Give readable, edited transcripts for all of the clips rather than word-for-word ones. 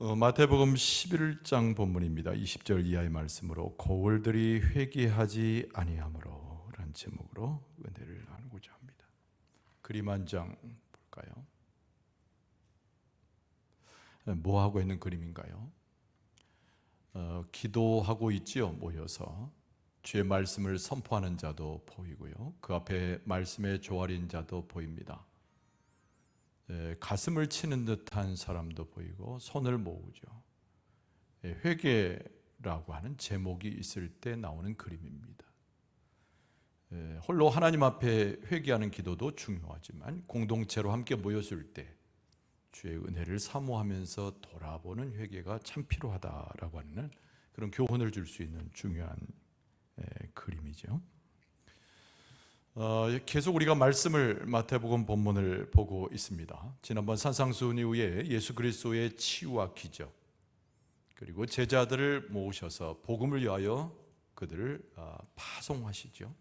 마태복음 11장 본문입니다. 20절 이하의 말씀으로 고울들이 회개하지 아니하므로 라는 제목으로 은혜를 나누고자 합니다. 그림 한 장 볼까요? 뭐 하고 있는 그림인가요? 기도하고 있지요. 모여서 주의 말씀을 선포하는 자도 보이고요. 그 앞에 말씀에 조아린 자도 보입니다. 가슴을 치는 듯한 사람도 보이고 손을 모으죠. 회개라고 하는 제목이 있을 때 나오는 그림입니다. 홀로 하나님 앞에 회개하는 기도도 중요하지만 공동체로 함께 모였을 때 주의 은혜를 사모하면서 돌아보는 회개가 참 필요하다라고 하는 그런 교훈을 줄 수 있는 중요한 그림이죠. 계속 우리가 말씀을 마태복음 본문을 보고 있습니다. 지난번 산상수훈 이후에 예수 그리스도의 치유와 기적, 그리고 제자들을 모으셔서 복음을 위하여 그들을 파송하시죠.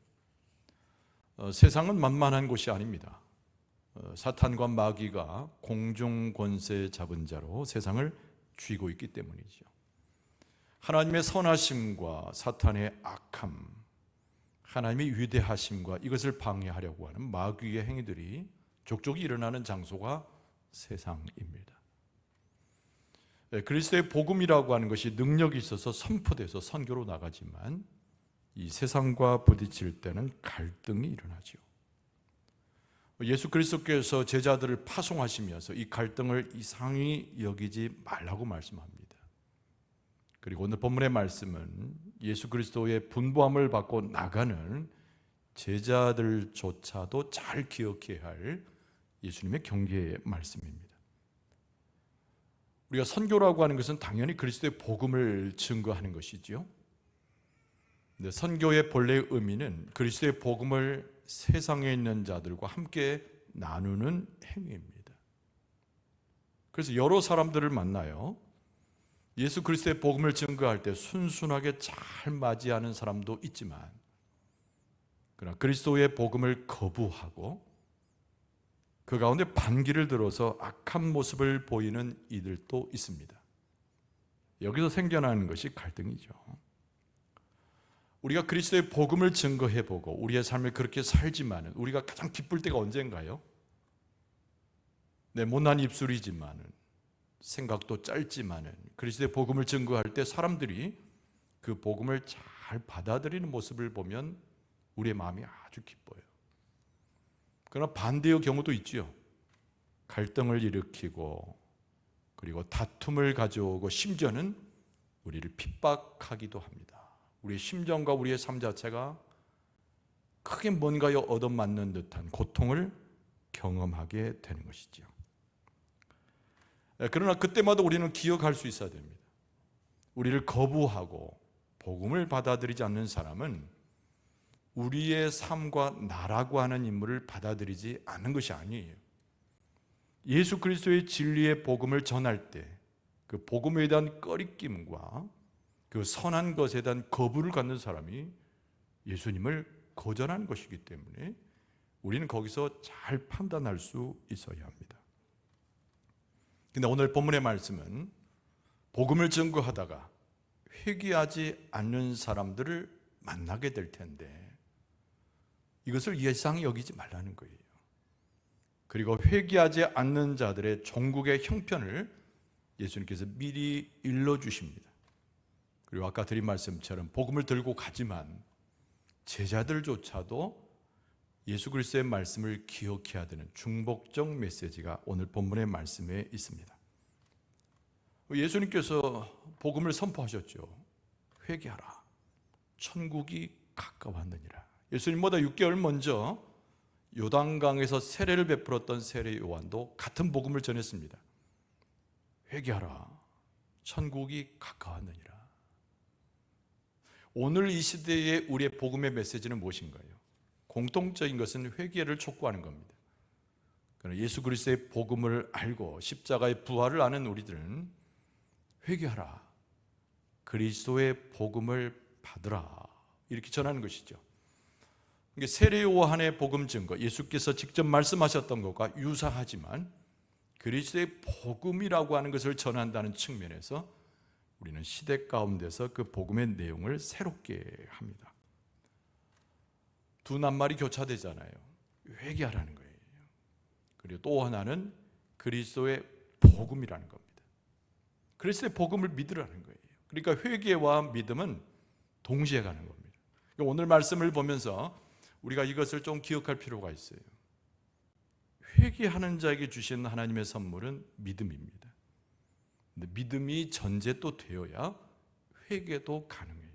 세상은 만만한 곳이 아닙니다. 사탄과 마귀가 공중 권세 잡은 자로 세상을 쥐고 있기 때문이죠. 하나님의 선하심과 사탄의 악함, 하나님의 위대하심과 이것을 방해하려고 하는 마귀의 행위들이 족족이 일어나는 장소가 세상입니다. 그리스도의 복음이라고 하는 것이 능력이 있어서 선포돼서 선교로 나가지만 이 세상과 부딪힐 때는 갈등이 일어나죠. 예수 그리스도께서 제자들을 파송하시면서 이 갈등을 이상히 여기지 말라고 말씀합니다. 그리고 오늘 본문의 말씀은 예수 그리스도의 분부함을 받고 나가는 제자들조차도 잘 기억해야 할 예수님의 경계의 말씀입니다. 우리가 선교라고 하는 것은 당연히 그리스도의 복음을 증거하는 것이지요. 근데 선교의 본래의 의미는 그리스도의 복음을 세상에 있는 자들과 함께 나누는 행위입니다. 그래서 여러 사람들을 만나요. 예수 그리스도의 복음을 증거할 때 순순하게 잘 맞이하는 사람도 있지만, 그러나 그리스도의 복음을 거부하고 그 가운데 반기를 들어서 악한 모습을 보이는 이들도 있습니다. 여기서 생겨나는 것이 갈등이죠. 우리가 그리스도의 복음을 증거해보고 우리의 삶을 그렇게 살지만은 우리가 가장 기쁠 때가 언젠가요? 내 못난 입술이지만은 생각도 짧지만은 그리스도의 복음을 증거할 때 사람들이 그 복음을 잘 받아들이는 모습을 보면 우리의 마음이 아주 기뻐요. 그러나 반대의 경우도 있지요. 갈등을 일으키고 그리고 다툼을 가져오고 심지어는 우리를 핍박하기도 합니다. 우리의 심정과 우리의 삶 자체가 크게 뭔가에 얻어맞는 듯한 고통을 경험하게 되는 것이죠. 그러나 그때마다 우리는 기억할 수 있어야 됩니다. 우리를 거부하고 복음을 받아들이지 않는 사람은 우리의 삶과 나라고 하는 인물을 받아들이지 않는 것이 아니에요. 예수 그리스도의 진리의 복음을 전할 때 그 복음에 대한 꺼리낌과 그 선한 것에 대한 거부를 갖는 사람이 예수님을 거절한 것이기 때문에 우리는 거기서 잘 판단할 수 있어야 합니다. 근데 오늘 본문의 말씀은 복음을 증거하다가 회개하지 않는 사람들을 만나게 될 텐데 이것을 예상히 여기지 말라는 거예요. 그리고 회개하지 않는 자들의 종국의 형편을 예수님께서 미리 일러주십니다. 그리고 아까 드린 말씀처럼 복음을 들고 가지만 제자들조차도 예수 그리스도의 말씀을 기억해야 되는 중복적 메시지가 오늘 본문의 말씀에 있습니다. 예수님께서 복음을 선포하셨죠. 회개하라. 천국이 가까웠느니라. 예수님보다 6개월 먼저 요단강에서 세례를 베풀었던 세례 요한도 같은 복음을 전했습니다. 회개하라. 천국이 가까웠느니라. 오늘 이 시대의 우리의 복음의 메시지는 무엇인가요? 공통적인 것은 회개를 촉구하는 겁니다. 그러나 예수 그리스도의 복음을 알고 십자가의 부활을 아는 우리들은 회개하라. 그리스도의 복음을 받으라. 이렇게 전하는 것이죠. 세례 요한의 복음 증거, 예수께서 직접 말씀하셨던 것과 유사하지만 그리스도의 복음이라고 하는 것을 전한다는 측면에서 우리는 시대 가운데서 그 복음의 내용을 새롭게 합니다. 두 낱말이 교차되잖아요. 회개하라는 거예요. 그리고 또 하나는 그리스도의 복음이라는 겁니다. 그리스도의 복음을 믿으라는 거예요. 그러니까 회개와 믿음은 동시에 가는 겁니다. 오늘 말씀을 보면서 우리가 이것을 좀 기억할 필요가 있어요. 회개하는 자에게 주신 하나님의 선물은 믿음입니다. 근데 믿음이 전제 또 되어야 회개도 가능해요.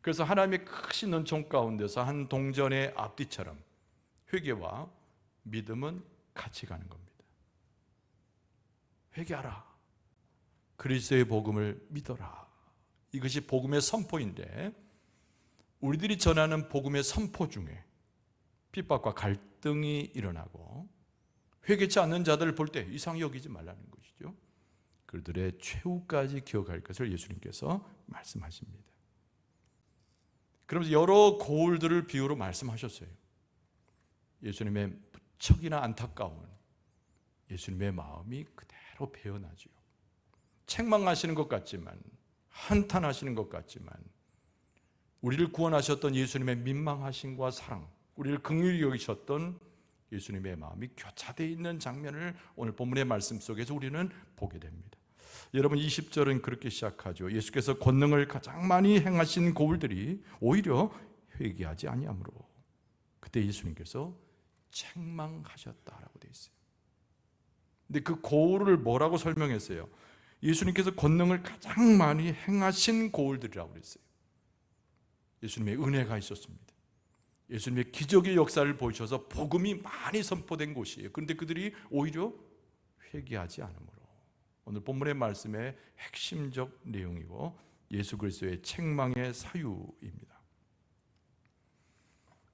그래서 하나님의 크신 은총 가운데서 한 동전의 앞뒤처럼 회개와 믿음은 같이 가는 겁니다. 회개하라. 그리스도의 복음을 믿어라. 이것이 복음의 선포인데, 우리들이 전하는 복음의 선포 중에 핍박과 갈등이 일어나고 회개치 않는 자들을 볼 때 이상히 여기지 말라는 것이죠. 그들의 최후까지 기억할 것을 예수님께서 말씀하십니다. 그러면서 여러 고울들을 비유로 말씀하셨어요. 예수님의 무척이나 안타까운 예수님의 마음이 그대로 배어나죠. 책망하시는 것 같지만, 한탄하시는 것 같지만, 우리를 구원하셨던 예수님의 민망하심과 사랑, 우리를 긍휼히 여기셨던 예수님의 마음이 교차되어 있는 장면을 오늘 본문의 말씀 속에서 우리는 보게 됩니다. 여러분, 20절은 그렇게 시작하죠. 예수께서 권능을 가장 많이 행하신 고울들이 오히려 회개하지 아니하므로 그때 예수님께서 책망하셨다라고 되어 있어요. 근데 그 고울을 뭐라고 설명했어요? 예수님께서 권능을 가장 많이 행하신 고울들이라고 그랬어요. 예수님의 은혜가 있었습니다. 예수님의 기적의 역사를 보여주셔서 복음이 많이 선포된 곳이에요. 그런데 그들이 오히려 회개하지 않으므로, 오늘 본문의 말씀의 핵심적 내용이고 예수 그리스도의 책망의 사유입니다.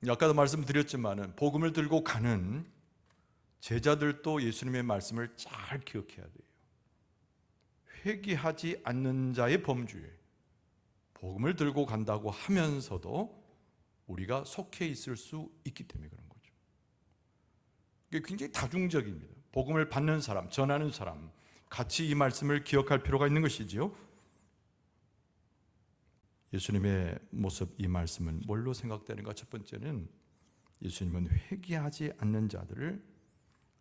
아까도 말씀드렸지만 복음을 들고 가는 제자들도 예수님의 말씀을 잘 기억해야 돼요. 회개하지 않는 자의 범주에 복음을 들고 간다고 하면서도 우리가 속해 있을 수 있기 때문에 그런 거죠. 이게 굉장히 다중적입니다. 복음을 받는 사람, 전하는 사람, 같이 이 말씀을 기억할 필요가 있는 것이지요. 예수님의 모습, 이 말씀은 뭘로 생각되는가? 첫 번째는 예수님은 회개하지 않는 자들을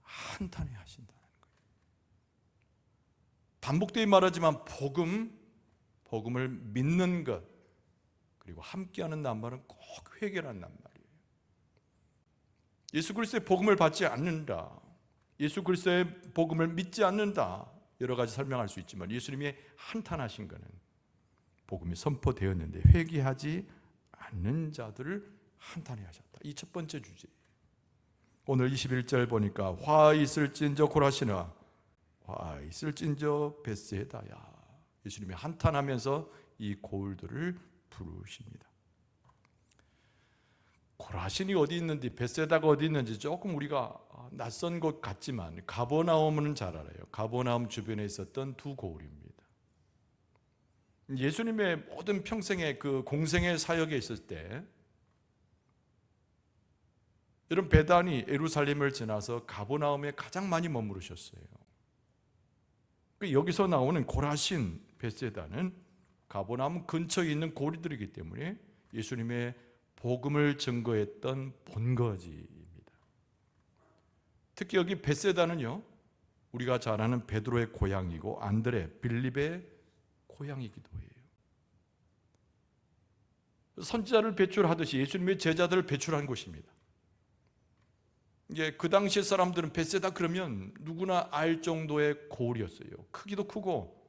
한탄해 하신다는 거예요. 반복되게 말하지만 복음을 믿는 것, 그리고 함께하는 낱말은 꼭 회개라는 낱말이에요. 예수 그리스도의 복음을 받지 않는다, 예수 그리스도의 복음을 믿지 않는다, 여러 가지 설명할 수 있지만 예수님이 한탄하신 것은 복음이 선포되었는데 회개하지 않는 자들을 한탄해 하셨다. 이 첫 번째 주제예요. 오늘 21절 보니까 화 있을진저 고라시나 화 있을진저 벳세다야. 예수님이 한탄하면서 이 고울들을 부르십니다. 고라신이 어디 있는지, 벳세다가 어디 있는지 조금 우리가 낯선 곳 같지만 가버나움은 잘 알아요. 가버나움 주변에 있었던 두 고울입니다. 예수님의 모든 평생의 그 공생의 사역에 있을 때, 여러분, 베다니 예루살렘을 지나서 가버나움에 가장 많이 머무르셨어요. 여기서 나오는 고라신, 벳세다는 가버나움 근처에 있는 고리들이기 때문에 예수님의 복음을 증거했던 본거지입니다. 특히 여기 벳세다는요, 우리가 잘 아는 베드로의 고향이고 안드레, 빌립의 고향이기도 해요. 선지자를 배출하듯이 예수님의 제자들을 배출한 곳입니다. 이게 그 당시의 사람들은 벳세다 그러면 누구나 알 정도의 고을이었어요. 크기도 크고,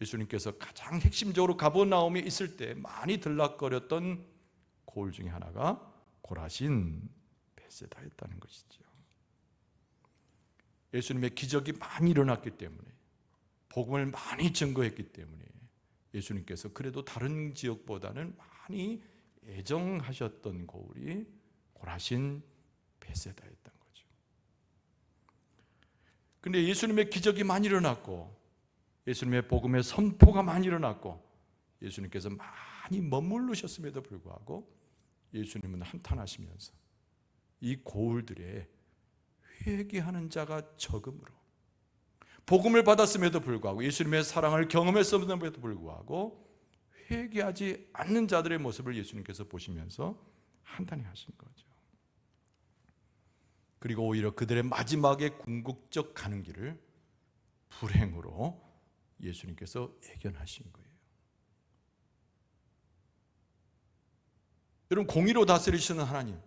예수님께서 가장 핵심적으로 가버나움에 있을 때 많이 들락거렸던 고을 중에 하나가 고라신 벳세다였다는 것이죠. 예수님의 기적이 많이 일어났기 때문에, 복음을 많이 증거했기 때문에 예수님께서 그래도 다른 지역보다는 많이 애정하셨던 고을이 고라신 벳세다였던 거죠. 그런데 예수님의 기적이 많이 일어났고 예수님의 복음의 선포가 많이 일어났고 예수님께서 많이 머무르셨음에도 불구하고 예수님은 한탄하시면서 이 고울들의 회개하는 자가 적음으로, 복음을 받았음에도 불구하고 예수님의 사랑을 경험했음에도 불구하고 회개하지 않는 자들의 모습을 예수님께서 보시면서 한탄해 하신 거죠. 그리고 오히려 그들의 마지막에 궁극적 가는 길을 불행으로 예수님께서 예견하신 거예요. 여러분, 공의로 다스리시는 하나님,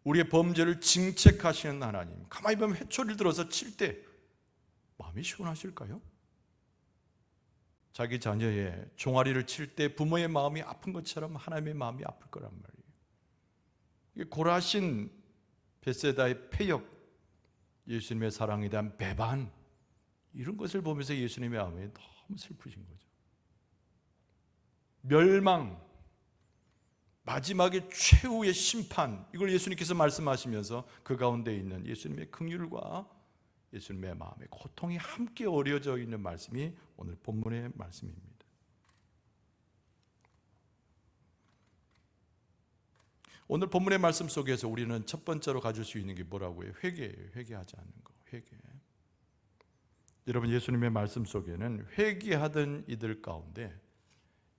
우리의 범죄를 징책하시는 하나님, 가만히 보면 회초리를 들어서 칠 때 마음이 시원하실까요? 자기 자녀의 종아리를 칠 때 부모의 마음이 아픈 것처럼 하나님의 마음이 아플 거란 말이에요. 고라신 벳세다의 패역, 예수님의 사랑에 대한 배반, 이런 것을 보면서 예수님의 마음이 너무 슬프신 거죠. 멸망, 마지막에 최후의 심판, 이걸 예수님께서 말씀하시면서 그 가운데 있는 예수님의 긍휼과 예수님의 마음의 고통이 함께 어우러져 있는 말씀이 오늘 본문의 말씀입니다. 오늘 본문의 말씀 속에서 우리는 첫 번째로 가질 수 있는 게 뭐라고요? 회개예요. 회개하지 않는 거. 회개. 여러분, 예수님의 말씀 속에는 회개하던 이들 가운데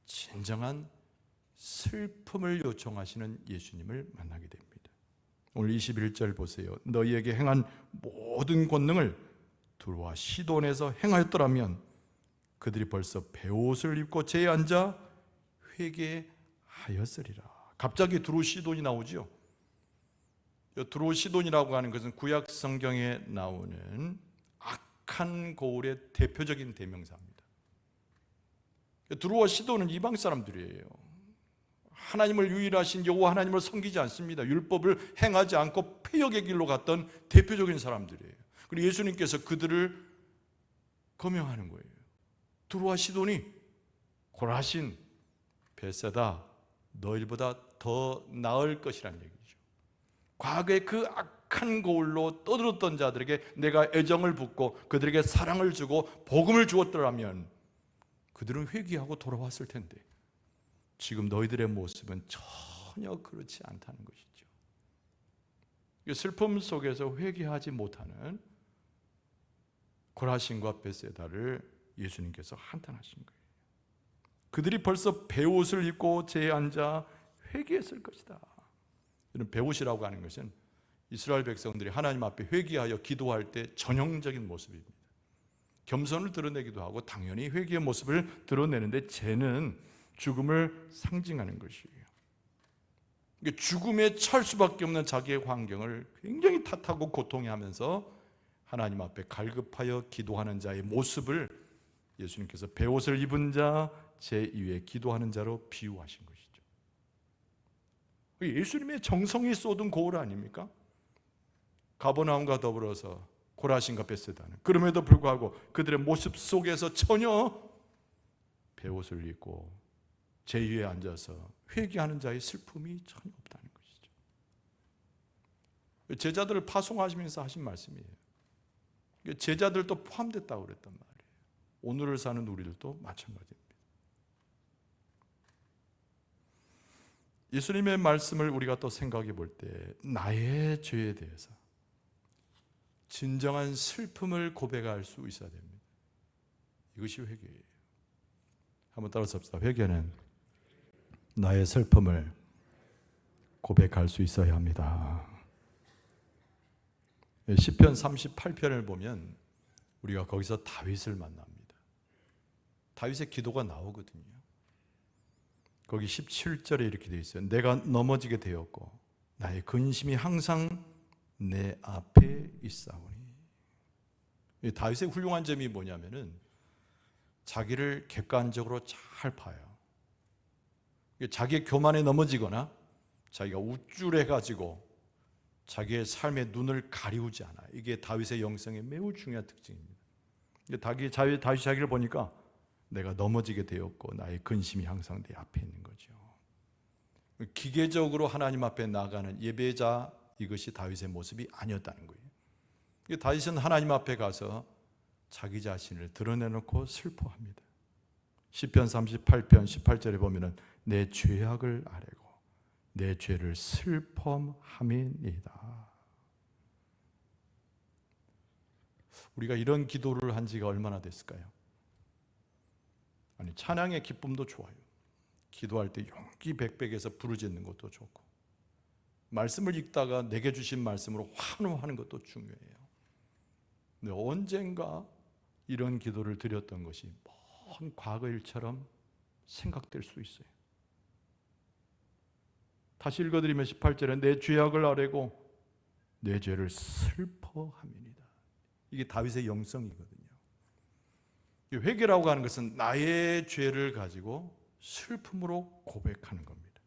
진정한 슬픔을 요청하시는 예수님을 만나게 됩니다. 오늘 21절 보세요. 너희에게 행한 모든 권능을 두로와 시돈에서 행하였더라면 그들이 벌써 베옷을 입고 제에 앉아 회개하였으리라. 갑자기 두로 시돈이 나오죠. 두로 시돈이라고 하는 것은 구약 성경에 나오는 악한 고울의 대표적인 대명사입니다. 두로와 시돈은 이방 사람들이에요. 하나님을 유일하신 여호와 하나님을 섬기지 않습니다. 율법을 행하지 않고 패역의 길로 갔던 대표적인 사람들이에요. 그리고 예수님께서 그들을 거명하는 거예요. 두로와 시돈이 고라신, 벳세다, 너희보다 더 나을 것이라는 얘기죠. 과거에 그 악한 고울로 떠들었던 자들에게 내가 애정을 붓고 그들에게 사랑을 주고 복음을 주었더라면 그들은 회개하고 돌아왔을 텐데 지금 너희들의 모습은 전혀 그렇지 않다는 것이죠. 슬픔 속에서 회개하지 못하는 고라신과 벳세다를 예수님께서 한탄하신 거예요. 그들이 벌써 베옷을 입고 제에 앉아 회개했을 것이다. 이런 베옷이라고 하는 것은 이스라엘 백성들이 하나님 앞에 회개하여 기도할 때 전형적인 모습입니다. 겸손을 드러내기도 하고 당연히 회개의 모습을 드러내는데 쟤는 죽음을 상징하는 것이에요. 죽음에 처할 수밖에 없는 자기의 환경을 굉장히 탓하고 고통해하면서 하나님 앞에 갈급하여 기도하는 자의 모습을 예수님께서 베옷을 입은 자, 제2의 기도하는 자로 비유하신 것이죠. 예수님의 정성이 쏟은 고울 아닙니까? 가버나움과 더불어서 고라신과 벳세다는 그럼에도 불구하고 그들의 모습 속에서 전혀 베옷을 입고 제2에 앉아서 회개하는 자의 슬픔이 전혀 없다는 것이죠. 제자들을 파송하시면서 하신 말씀이에요. 제자들도 포함됐다고 그랬단 말이에요. 오늘을 사는 우리들도 마찬가지입니다. 예수님의 말씀을 우리가 또 생각해 볼 때 나의 죄에 대해서 진정한 슬픔을 고백할 수 있어야 됩니다. 이것이 회개예요. 한번 따라서 합시다. 회개는 나의 슬픔을 고백할 수 있어야 합니다. 시편 38편을 보면 우리가 거기서 다윗을 만납니다. 다윗의 기도가 나오거든요. 거기 17절에 이렇게 되어 있어요. 내가 넘어지게 되었고 나의 근심이 항상 내 앞에 있사오니. 다윗의 훌륭한 점이 뭐냐면은 자기를 객관적으로 잘 봐요. 자기의 교만에 넘어지거나 자기가 우쭐해가지고 자기의 삶의 눈을 가리우지 않아. 이게 다윗의 영성의 매우 중요한 특징입니다. 다윗이 자기를 보니까 내가 넘어지게 되었고 나의 근심이 항상 내 앞에 있는 거죠. 기계적으로 하나님 앞에 나가는 예배자, 이것이 다윗의 모습이 아니었다는 거예요. 다윗은 하나님 앞에 가서 자기 자신을 드러내놓고 슬퍼합니다. 시편 38편 18절에 보면은 내 죄악을 아뢰고 내 죄를 슬퍼함이니이다. 우리가 이런 기도를 한 지가 얼마나 됐을까요? 아니, 찬양의 기쁨도 좋아요. 기도할 때 용기 백백해서 부르짖는 것도 좋고, 말씀을 읽다가 내게 주신 말씀으로 환호하는 것도 중요해요. 근데 언젠가 이런 기도를 드렸던 것이 먼 과거 일처럼 생각될 수 있어요. 다시 읽어드리면 18절에 내 죄악을 아뢰고 내 죄를 슬퍼함이니이다. 이게 다윗의 영성이거든요. 회개라고 하는 것은 나의 죄를 가지고 슬픔으로 고백하는 겁니다.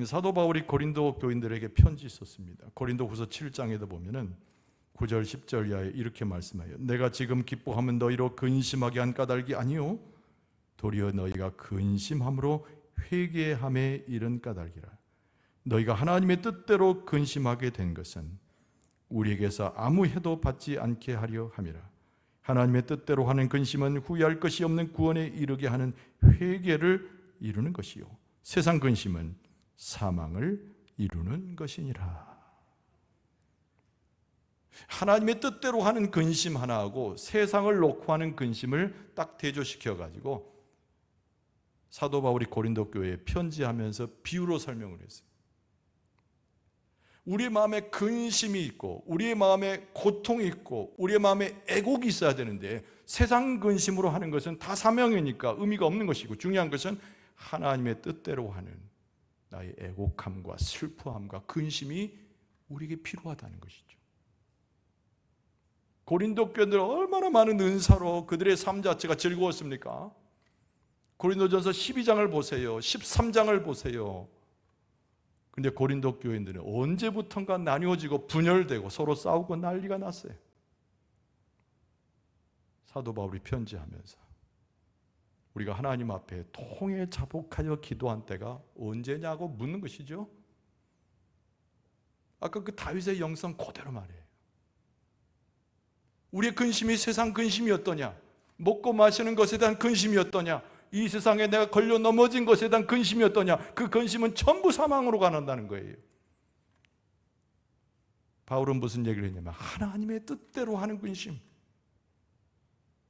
사도 바울이 고린도 교인들에게 편지 썼습니다. 고린도후서 7장에도 보면은 9절 10절 이하에 이렇게 말씀하여 내가 지금 기뻐하면 너희로 근심하게 한 까닭이 아니요 도리어 너희가 근심함으로 회개함에 이른 까닭이라. 너희가 하나님의 뜻대로 근심하게 된 것은 우리에게서 아무 해도 받지 않게 하려 함이라. 하나님의 뜻대로 하는 근심은 후회할 것이 없는 구원에 이르게 하는 회개를 이루는 것이요 세상 근심은 사망을 이루는 것이니라. 하나님의 뜻대로 하는 근심 하나하고 세상을 놓고 하는 근심을 딱 대조시켜 가지고 사도 바울이 고린도 교회에 편지하면서 비유로 설명을 했어요. 우리의 마음에 근심이 있고 우리의 마음에 고통이 있고 우리의 마음에 애곡이 있어야 되는데 세상 근심으로 하는 것은 다 사명이니까 의미가 없는 것이고, 중요한 것은 하나님의 뜻대로 하는 나의 애곡함과 슬퍼함과 근심이 우리에게 필요하다는 것이죠. 고린도 교인들 얼마나 많은 은사로 그들의 삶 자체가 즐거웠습니까? 고린도전서 12장을 보세요. 13장을 보세요. 근데 고린도 교인들은 언제부턴가 나뉘어지고 분열되고 서로 싸우고 난리가 났어요. 사도 바울이 편지하면서 우리가 하나님 앞에 통해 자복하여 기도한 때가 언제냐고 묻는 것이죠. 아까 그 다윗의 영성 그대로 말이에요. 우리의 근심이 세상 근심이었더냐? 먹고 마시는 것에 대한 근심이었더냐? 이 세상에 내가 걸려 넘어진 것에 대한 근심이었더냐? 그 근심은 전부 사망으로 가는다는 거예요. 바울은 무슨 얘기를 했냐면 하나님의 뜻대로 하는 근심,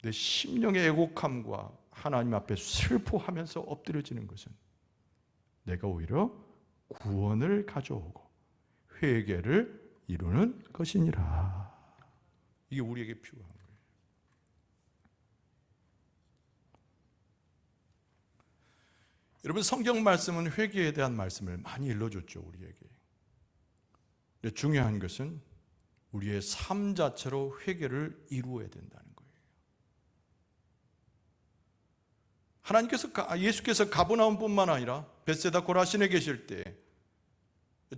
내 심령의 애곡함과 하나님 앞에 슬퍼하면서 엎드려지는 것은 내가 오히려 구원을 가져오고 회개를 이루는 것이니라. 이게 우리에게 필요한 거예요. 여러분, 성경 말씀은 회개에 대한 말씀을 많이 일러줬죠, 우리에게. 근데 중요한 것은 우리의 삶 자체로 회개를 이루어야 된다는 거예요. 예수께서 가버나움뿐만 아니라 벳세다 고라신에 계실 때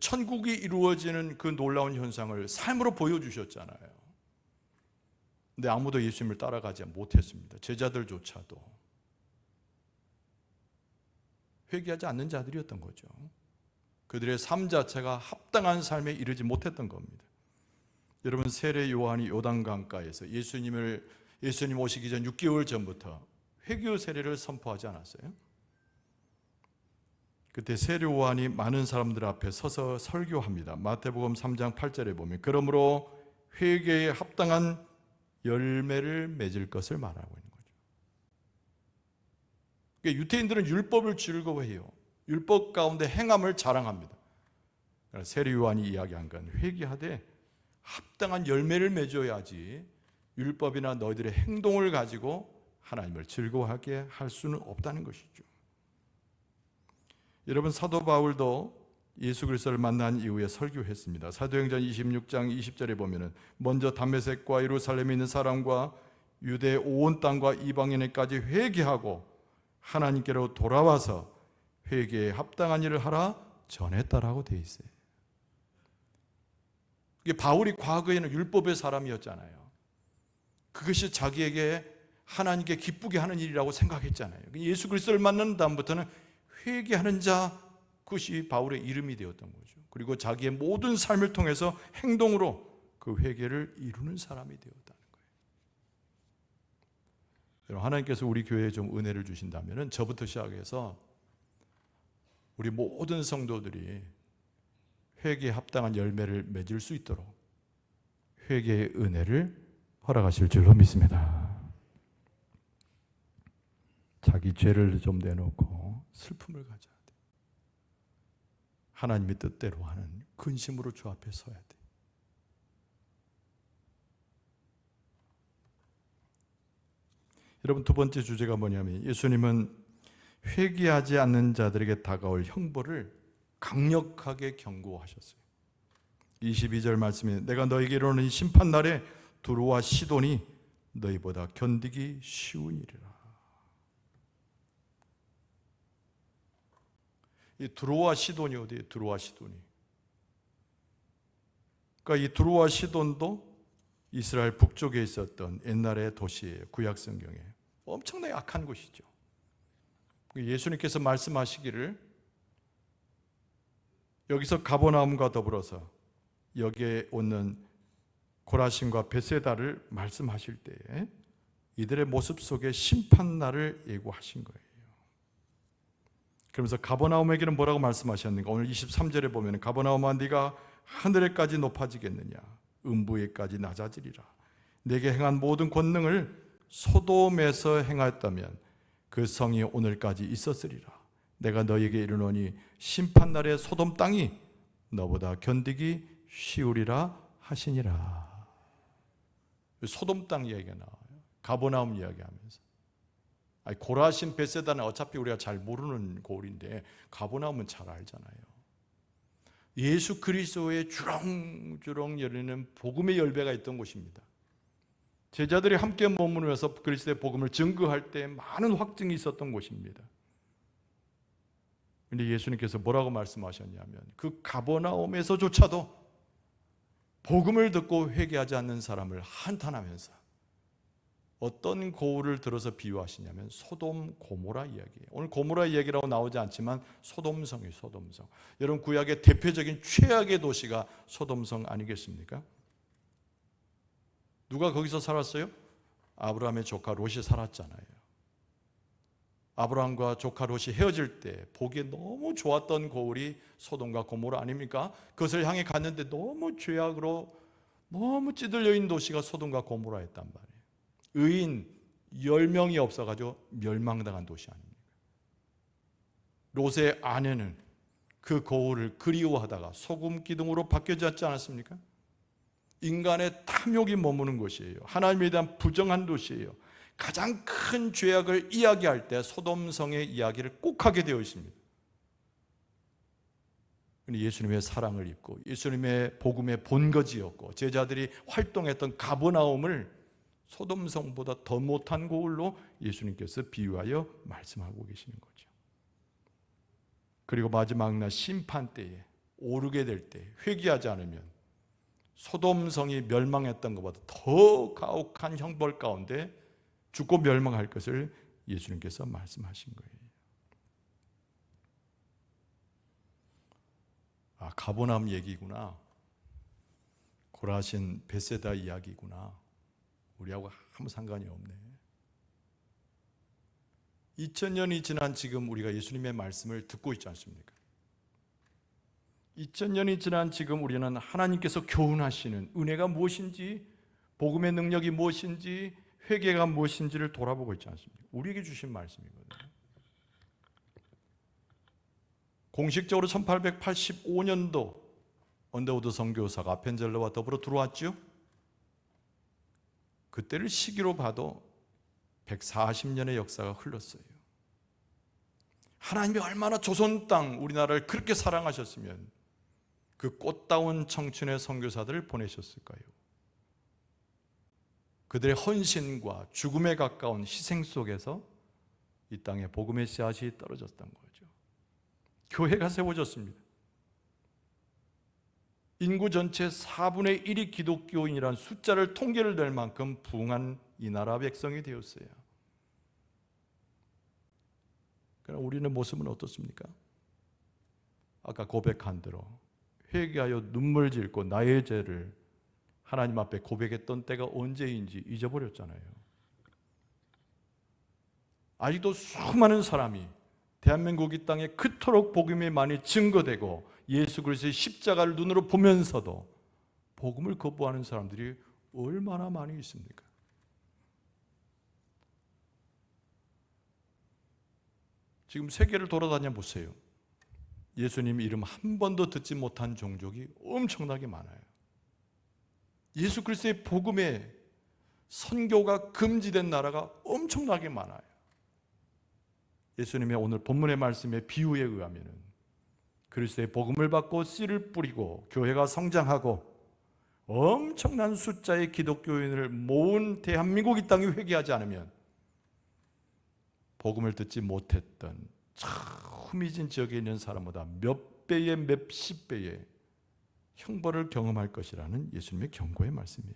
천국이 이루어지는 그 놀라운 현상을 삶으로 보여주셨잖아요. 근데 아무도 예수님을 따라가지 못했습니다. 제자들조차도 회개하지 않는 자들이었던 거죠. 그들의 삶 자체가 합당한 삶에 이르지 못했던 겁니다. 여러분, 세례 요한이 요단강가에서 예수님 오시기 전 6개월 전부터 회개 세례를 선포하지 않았어요? 그때 세례 요한이 많은 사람들 앞에 서서 설교합니다. 마태복음 3장 8절에 보면 그러므로 회개에 합당한 열매를 맺을 것을 말하고 있는 거죠. 그러니까 유대인들은 율법을 즐거워해요. 율법 가운데 행함을 자랑합니다. 세례 요한이 이야기한 건 회개하되 합당한 열매를 맺어야지 율법이나 너희들의 행동을 가지고 하나님을 즐거워하게 할 수는 없다는 것이죠. 여러분, 사도 바울도 예수 그리스도를 만난 이후에 설교했습니다. 사도행전 26장 20절에 보면은 먼저 담메색과 예루살렘에 있는 사람과 유대 온 땅과 이방인에까지 회개하고 하나님께로 돌아와서 회개에 합당한 일을 하라 전했다라고 돼 있어요. 이게 바울이 과거에는 율법의 사람이었잖아요. 그것이 자기에게 하나님께 기쁘게 하는 일이라고 생각했잖아요. 예수 그리스도를 만난 다음부터는 회개하는 자, 그것이 바울의 이름이 되었던 거죠. 그리고 자기의 모든 삶을 통해서 행동으로 그 회개를 이루는 사람이 되었다는 거예요. 하나님께서 우리 교회에 좀 은혜를 주신다면 저부터 시작해서 우리 모든 성도들이 회개에 합당한 열매를 맺을 수 있도록 회개의 은혜를 허락하실 줄로 믿습니다. 자기 죄를 좀 내놓고 슬픔을 가져야 돼. 하나님의 뜻대로 하는 근심으로 주 앞에 서야 돼. 여러분, 두 번째 주제가 뭐냐면 예수님은 회개하지 않는 자들에게 다가올 형벌을 강력하게 경고하셨어요. 22절 말씀에 내가 너에게 이르노니 심판날에 두로와 시돈이 너희보다 견디기 쉬우니라. 이 두로와 시돈이 어디에? 두로와 시돈이. 그러니까 이 두로와 시돈도 이스라엘 북쪽에 있었던 옛날의 도시예요. 구약 성경에 엄청나게 악한 곳이죠. 예수님께서 말씀하시기를 여기서 가버나움과 더불어서 여기에 오는 고라신과 베세다를 말씀하실 때에 이들의 모습 속에 심판날을 예고하신 거예요. 그러면서 가버나움에게는 뭐라고 말씀하셨는가? 오늘 23절에 보면 가버나움아 네가 하늘에까지 높아지겠느냐? 음부에까지 낮아지리라. 내게 행한 모든 권능을 소돔에서 행하였다면 그 성이 오늘까지 있었으리라. 내가 너에게 이르노니 심판날에 소돔 땅이 너보다 견디기 쉬우리라 하시니라. 소돔 땅 이야기가 나와요. 가버나움 이야기하면서. 고라신 베세다는 어차피 우리가 잘 모르는 고을인데 가버나움은 잘 알잖아요. 예수 그리스도의 주렁주렁 열리는 복음의 열배가 있던 곳입니다. 제자들이 함께 머무르면서 그리스도의 복음을 증거할 때 많은 확증이 있었던 곳입니다. 그런데 예수님께서 뭐라고 말씀하셨냐면 그 가버나움에서조차도 복음을 듣고 회개하지 않는 사람을 한탄하면서 어떤 고울을 들어서 비유하시냐면 소돔 고모라 이야기예요. 오늘 고모라 이야기라고 나오지 않지만 소돔성이에요. 소돔성. 여러분, 구약의 대표적인 최악의 도시가 소돔성 아니겠습니까? 누가 거기서 살았어요? 아브라함의 조카 롯이 살았잖아요. 아브라함과 조카 롯이 헤어질 때 보기에 너무 좋았던 고을이 소돔과 고모라 아닙니까? 그것을 향해 갔는데 너무 죄악으로 너무 찌들려 있는 도시가 소돔과 고모라였단 말이에요. 의인 10명이 없어가지고 멸망당한 도시 아닙니까? 롯의 아내는 그 고을을 그리워하다가 소금 기둥으로 바뀌어졌지 않았습니까? 인간의 탐욕이 머무는 곳이에요. 하나님에 대한 부정한 도시예요. 가장 큰 죄악을 이야기할 때 소돔성의 이야기를 꼭 하게 되어 있습니다. 예수님의 사랑을 입고 예수님의 복음의 본거지였고 제자들이 활동했던 가버나움을 소돔성보다 더 못한 고을로 예수님께서 비유하여 말씀하고 계시는 거죠. 그리고 마지막 날 심판 때에 오르게 될 때 회개하지 않으면 소돔성이 멸망했던 것보다 더 가혹한 형벌 가운데 죽고 멸망할 것을 예수님께서 말씀하신 거예요. 가버나움 얘기구나. 고라신 베세다 이야기구나. 우리하고 아무 상관이 없네. 2000년이 지난 지금 우리가 예수님의 말씀을 듣고 있지 않습니까? 2000년이 지난 지금 우리는 하나님께서 교훈하시는 은혜가 무엇인지, 복음의 능력이 무엇인지, 회개가 무엇인지를 돌아보고 있지 않습니까? 우리에게 주신 말씀이거든요. 공식적으로 1885년도 언더우드 선교사가 아펜젤러와 더불어 들어왔죠. 그때를 시기로 봐도 140년의 역사가 흘렀어요. 하나님이 얼마나 조선 땅 우리나라를 그렇게 사랑하셨으면 그 꽃다운 청춘의 선교사들을 보내셨을까요? 그들의 헌신과 죽음에 가까운 희생 속에서 이 땅에 복음의 씨앗이 떨어졌던 거죠. 교회가 세워졌습니다. 인구 전체 4분의 1이 기독교인이라는 숫자를 통계를 낼 만큼 부흥한 이 나라 백성이 되었어요. 그러나 우리는 모습은 어떻습니까? 아까 고백한 대로 회개하여 눈물 짓고 나의 죄를 하나님 앞에 고백했던 때가 언제인지 잊어버렸잖아요. 아직도 수많은 사람이 대한민국 이 땅에 그토록 복음이 많이 증거되고 예수 그리스도의 십자가를 눈으로 보면서도 복음을 거부하는 사람들이 얼마나 많이 있습니까? 지금 세계를 돌아다녀 보세요. 예수님 이름 한 번도 듣지 못한 종족이 엄청나게 많아요. 예수 그리스도의 복음에 선교가 금지된 나라가 엄청나게 많아요. 예수님의 오늘 본문의 말씀의 비유에 의하면 그리스도의 복음을 받고 씨를 뿌리고 교회가 성장하고 엄청난 숫자의 기독교인을 모은 대한민국 이 땅이 회개하지 않으면 복음을 듣지 못했던 참 후미진 지역에 있는 사람보다 몇 배의 몇십 배의 형벌을 경험할 것이라는 예수님의 경고의 말씀이에요.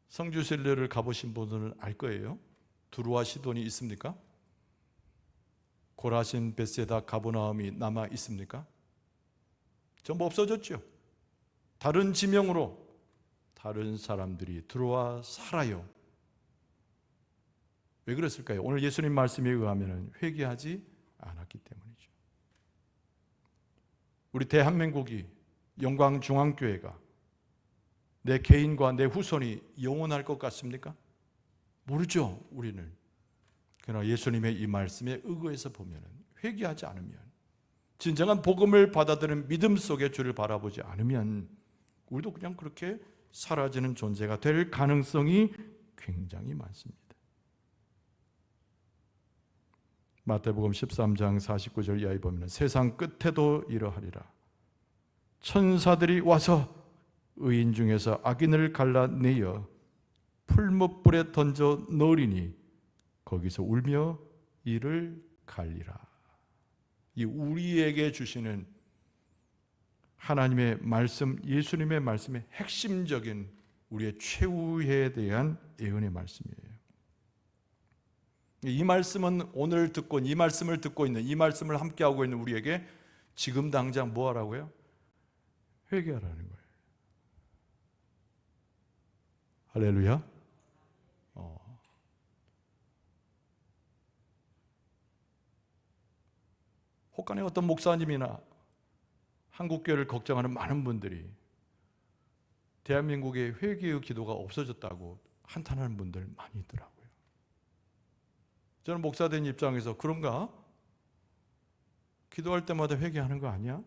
성주순례를 가보신 분들은 알 거예요. 두루와 시돈이 있습니까? 고라신, 벳세다, 가버나움이 남아 있습니까? 전부 없어졌죠. 다른 지명으로 다른 사람들이 들어와 살아요. 왜 그랬을까요? 오늘 예수님 말씀에 의하면 회개하지 않았기 때문이죠. 우리 대한민국이 영광중앙교회가 내 개인과 내 후손이 영원할 것 같습니까? 모르죠, 우리는. 그러나 예수님의 이 말씀에 의거해서 보면 회개하지 않으면, 진정한 복음을 받아들이는 믿음 속에 주를 바라보지 않으면 우리도 그냥 그렇게 사라지는 존재가 될 가능성이 굉장히 많습니다. 마태복음 13장 49절 이하에 보면 세상 끝에도 이러하리라. 천사들이 와서 의인 중에서 악인을 갈라내어 풀무불에 던져 넣으리니 거기서 울며 이를 갈리라. 이 우리에게 주시는 하나님의 말씀, 예수님의 말씀의 핵심적인 우리의 최후에 대한 예언의 말씀이에요. 이 말씀은 오늘 듣고 이 말씀을 듣고 있는, 이 말씀을 함께하고 있는 우리에게 지금 당장 뭐 하라고요? 회개하라는 거예요. 할렐루야. 혹간의 어떤 목사님이나 한국교회를 걱정하는 많은 분들이 대한민국의 회개의 기도가 없어졌다고 한탄하는 분들 많이 있더라고요. 저는 목사된 입장에서 그런가? 기도할 때마다 회개하는 거 아니야?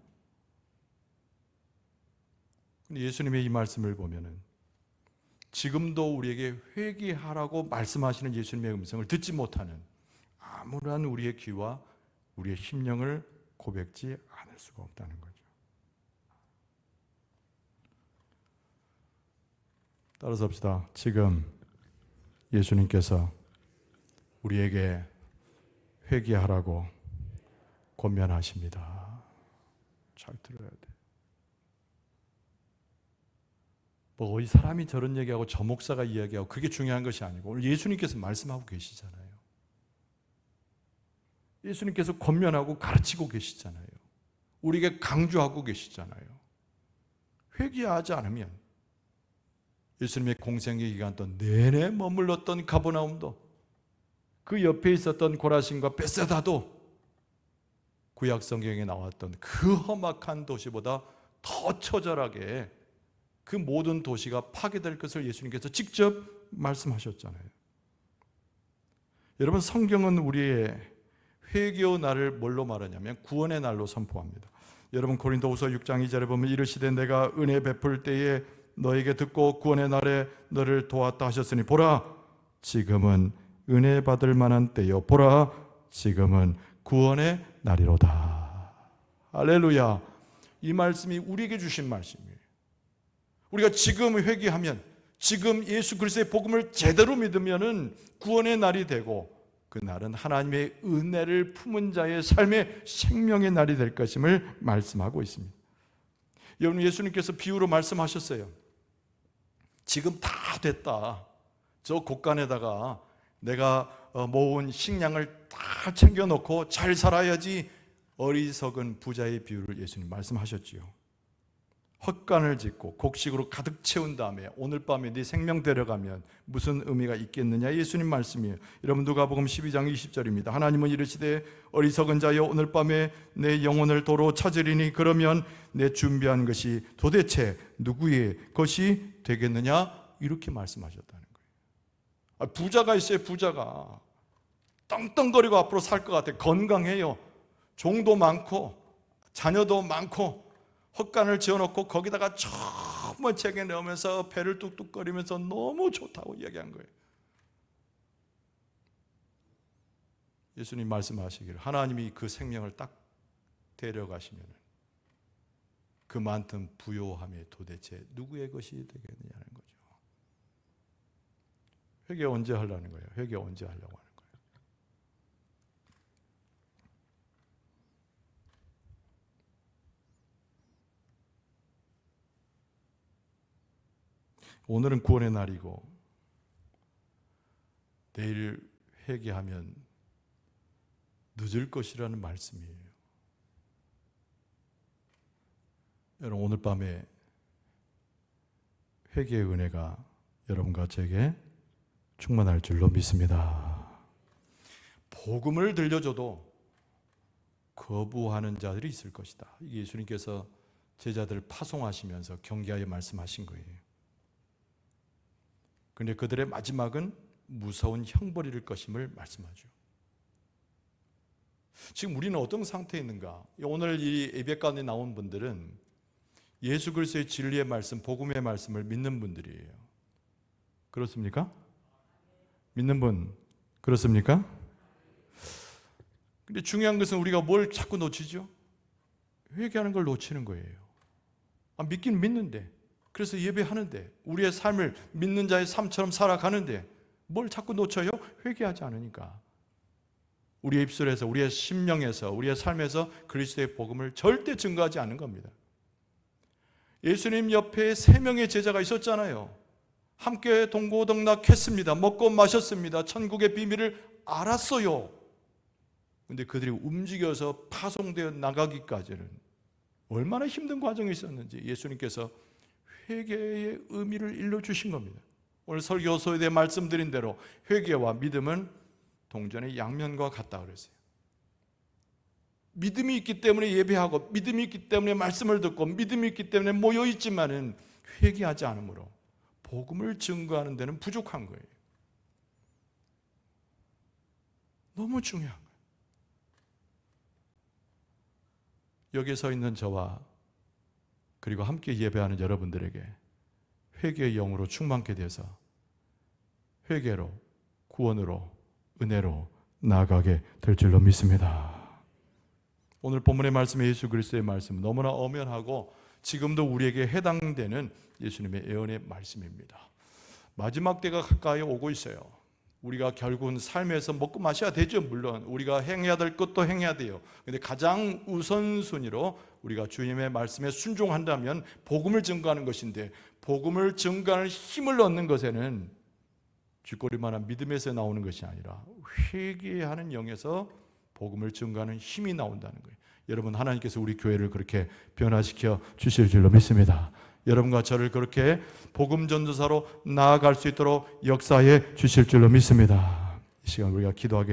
근데 예수님의 이 말씀을 보면은 지금도 우리에게 회개하라고 말씀하시는 예수님의 음성을 듣지 못하는 아무런 우리의 귀와 우리의 심령을 고백지 않을 수가 없다는 거죠. 따라서 합시다. 지금 예수님께서 우리에게 회개하라고 권면하십니다. 잘 들어야 돼. 뭐 이 사람이 저런 얘기하고 저 목사가 이야기하고 그게 중요한 것이 아니고 오늘 예수님께서 말씀하고 계시잖아요. 예수님께서 권면하고 가르치고 계시잖아요. 우리에게 강조하고 계시잖아요. 회개하지 않으면 예수님의 공생의 기간 동안 내내 머물렀던 가버나움도, 그 옆에 있었던 고라신과 벳세다도 구약 성경에 나왔던 그 험악한 도시보다 더 처절하게 그 모든 도시가 파괴될 것을 예수님께서 직접 말씀하셨잖아요. 여러분, 성경은 우리의 회개의 날을 뭘로 말하냐면 구원의 날로 선포합니다. 여러분, 고린도후서 6장 2절에 보면 이르시되 내가 은혜 베풀 때에 너에게 듣고 구원의 날에 너를 도왔다 하셨으니 보라 지금은 은혜 받을 만한 때요 보라 지금은 구원의 날이로다. 할렐루야. 이 말씀이 우리에게 주신 말씀이에요. 우리가 지금 회개하면, 지금 예수 그리스도의 복음을 제대로 믿으면은 구원의 날이 되고, 그 날은 하나님의 은혜를 품은 자의 삶의 생명의 날이 될 것임을 말씀하고 있습니다. 여러분, 예수님께서 비유로 말씀하셨어요. 지금 다 됐다. 저 곳간에다가 내가 모은 식량을 다 챙겨놓고 잘 살아야지. 어리석은 부자의 비유를 예수님 말씀하셨지요. 헛간을 짓고 곡식으로 가득 채운 다음에 오늘 밤에 네 생명 데려가면 무슨 의미가 있겠느냐? 예수님 말씀이에요. 여러분 누가복음 12장 20절입니다. 하나님은 이르시되 어리석은 자여 오늘 밤에 내 영혼을 도로 찾으리니 그러면 내 준비한 것이 도대체 누구의 것이 되겠느냐? 이렇게 말씀하셨다는 거예요. 부자가 있어요. 부자가 떵떵거리고 앞으로 살 것 같아요. 건강해요. 종도 많고 자녀도 많고 헛간을 지어놓고 거기다가 정말 책에 넣으면서 배를 뚝뚝거리면서 너무 좋다고 이야기한 거예요. 예수님 말씀하시기를 하나님이 그 생명을 딱 데려가시면 그 많던 부요함이 도대체 누구의 것이 되겠느냐는 거죠. 회개 언제 하려는 거예요? 회개 언제 하려고 하는 거예요? 오늘은 구원의 날이고 내일 회개하면 늦을 것이라는 말씀이에요. 여러분 오늘 밤에 회개의 은혜가 여러분과 저에게 충만할 줄로 믿습니다. 복음을 들려줘도 거부하는 자들이 있을 것이다. 예수님께서 제자들을 파송하시면서 경계하여 말씀하신 거예요. 그런데 그들의 마지막은 무서운 형벌일 것임을 말씀하죠. 지금 우리는 어떤 상태에 있는가? 오늘 이 예배 가운데 나온 분들은 예수 그리스도의 진리의 말씀, 복음의 말씀을 믿는 분들이에요. 그렇습니까? 믿는 분 그렇습니까? 근데 중요한 것은 우리가 뭘 자꾸 놓치죠? 회개하는 걸 놓치는 거예요. 믿긴 믿는데, 그래서 예배하는데, 우리의 삶을 믿는 자의 삶처럼 살아가는데 뭘 자꾸 놓쳐요? 회개하지 않으니까. 우리의 입술에서, 우리의 심령에서, 우리의 삶에서 그리스도의 복음을 절대 증거하지 않는 겁니다. 예수님 옆에 3명의 제자가 있었잖아요. 함께 동고동락했습니다. 먹고 마셨습니다. 천국의 비밀을 알았어요. 그런데 그들이 움직여서 파송되어 나가기까지는 얼마나 힘든 과정이 있었는지 예수님께서 회개의 의미를 일러주신 겁니다. 오늘 설교소에 대해 말씀드린 대로 회개와 믿음은 동전의 양면과 같다 그랬어요. 믿음이 있기 때문에 예배하고, 믿음이 있기 때문에 말씀을 듣고, 믿음이 있기 때문에 모여있지만은 회개하지 않으므로 복음을 증거하는 데는 부족한 거예요. 너무 중요한 거예요. 여기에 서 있는 저와 그리고 함께 예배하는 여러분들에게 회개의 영으로 충만케 돼서 회개로, 구원으로, 은혜로 나아가게 될 줄로 믿습니다. 오늘 본문의 말씀의 예수 그리스도의 말씀은 너무나 엄연하고 지금도 우리에게 해당되는 예수님의 예언의 말씀입니다. 마지막 때가 가까이 오고 있어요. 우리가 결국은 삶에서 먹고 마셔야 되죠. 물론 우리가 행해야 될 것도 행해야 돼요. 그런데 가장 우선순위로 우리가 주님의 말씀에 순종한다면 복음을 증거하는 것인데, 복음을 증거하는 힘을 얻는 것에는 쥐꼬리만한 믿음에서 나오는 것이 아니라 회개하는 영에서 복음을 증거하는 힘이 나온다는 거예요. 여러분, 하나님께서 우리 교회를 그렇게 변화시켜 주실 줄로 믿습니다. 여러분과 저를 그렇게 복음 전도사로 나아갈 수 있도록 역사해 주실 줄로 믿습니다. 이 시간 우리가 기도하게